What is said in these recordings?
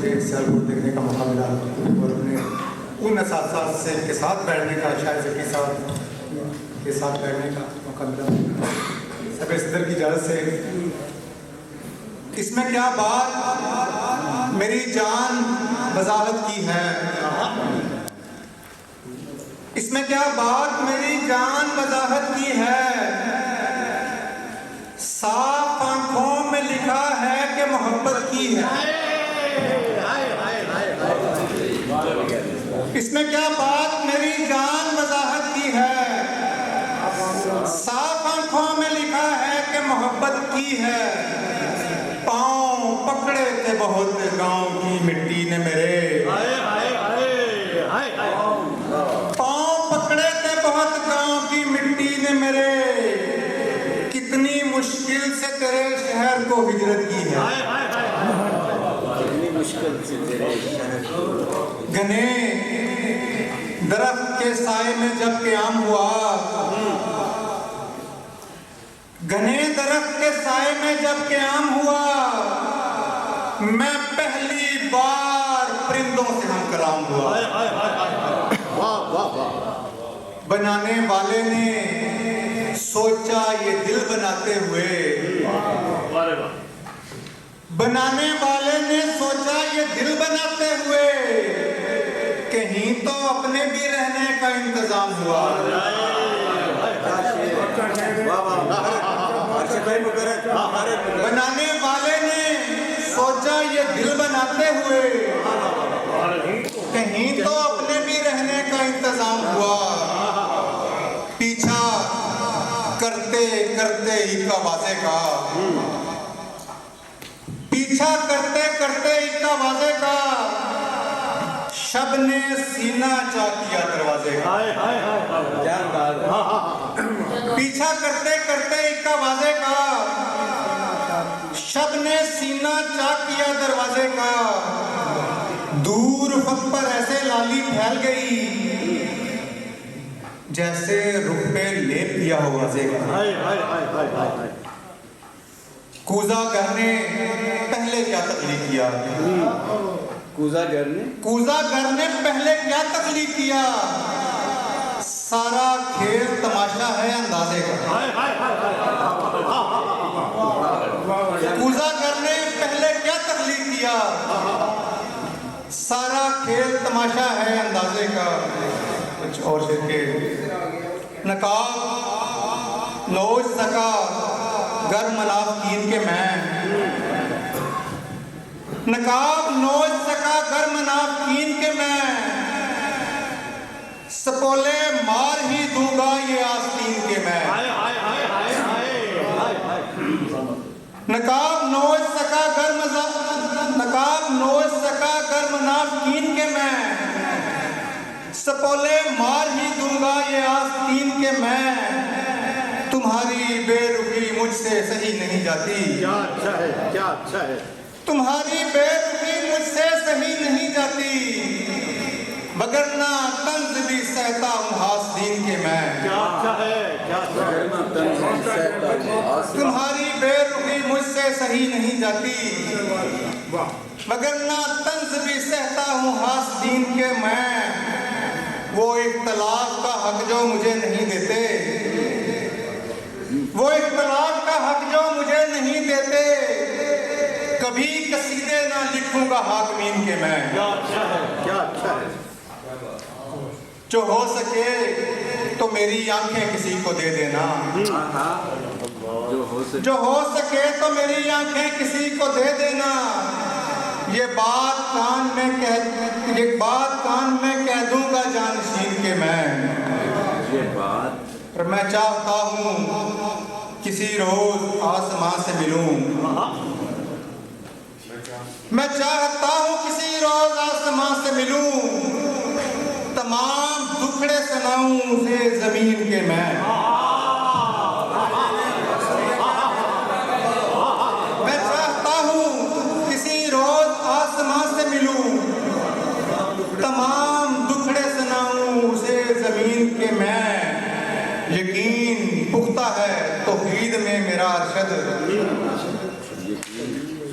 मुझे सियालकोट देखने का मौका मिला और अपने उन असातिज़ा से के साथ बैठने का, शायद के साथ बैठने का मौका मिला। सब सदर की इजाज़त से इसमें क्या बात मेरी जान वजाहत की है, इसमें क्या बात मेरी जान वजाहत की है। साफ आंखों में लिखा है कि मोहब्बत की है। इसमें क्या बात मेरी जान वजाहत की है। साफ आंखों में लिखा है कि मोहब्बत की है। पाँव पकड़े थे बहुत गांव की मिट्टी ने मेरे, पाँव पकड़े थे बहुत गांव की मिट्टी ने मेरे। कितनी मुश्किल से तेरे शहर को हिजरत की है। कितनी मुश्किल से तेरे शहर को। घने दरख्त के साए में जब क़याम हुआ, घने दरख्त के साए में जब क़याम हुआ, मैं पहली बार परिंदों से हम कलाम हुआ। बनाने वाले ने सोचा ये दिल बनाते हुए, बनाने वाले ने सोचा ये दिल बनाते हुए, कहीं तो अपने भी रहने का इंतजाम हुआ। बनाने वाले ने सोचा ये दिल बनाते हुए, कहीं तो अपने भी रहने का इंतजाम हुआ। पीछा करते करते एक आवाज़े का, पीछा करते करते एक आवाज़े का, शब ने सीना चा किया दरवाजे का। पीछा करते करते एक आवाज़े का, शब ने सीना चा किया दरवाजे का। दूर फक पर ऐसे लाली फैल गई, जैसे रुख पे लेप किया हो वाज़े का। कूजा घर ने पहले क्या तकलीफ किया, कूजा घर ने पहले क्या तकलीफ किया। सारा खेल तमाशा है अंदाजे का। कूजा घर ने पहले क्या तकलीफ किया, सारा खेल तमाशा है अंदाजे का। कुछ और के नकाब नोच सका गर मनाफ कीन के मैं, नकाब नोच सका गर मनाफ कीन के मैं। सपोले मार ही दूंगा ये आस्तीन के मैं। नकाब नोच सका गर नकाब नोच सका गर मनाफ कीन के मैं। सपोले मार ही दूंगा ये आस्तीन के मैं। तुम्हारी बेरुखी मुझसे सही नहीं जाती, क्या अच्छा है, क्या अच्छा है। तुम्हारी बेरुखी मुझसे सही नहीं जाती, वगरना तंज भी सहता हूँ हासदीन के मैं। क्या अच्छा है, क्या अच्छा है। तुम्हारी बेरुखी मुझसे सही नहीं जाती, वगरना तंज भी सहता हूँ हासदीन के मैं। वो इख्तलाफ का हक जो मुझे नहीं देते, वो इख्तलाफ का हक जो मुझे नहीं देते, कभी कसीदे ना लिखूंगा हाकमीन के मैं। क्या अच्छा है, क्या अच्छा है। जो हो सके तो मेरी आंखें किसी को दे देना, जो हो सके तो मेरी आंखें किसी को दे देना। ये बात कान में कह दूंगा जानशीन के मैं। ये बात पर मैं चाहता हूँ किसी रोज आसमां से मिलूं, मैं चाहता हूँ किसी रोज आसमां से मिलूं। तमाम दुखड़े सुनाऊं उसे जमीन के मैं। मैं चाहता हूँ किसी रोज आसमां से मिलूं, तमाम दुखड़े सुनाऊं उसे जमीन के मैं। यकीन पुख्ता है तौहीद में मेरा अरशद,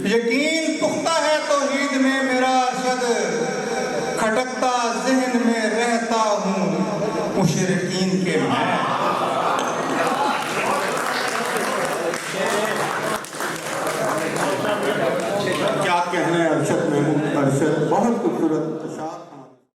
यकीन पुख्ता है तौहीद में मेरा खटक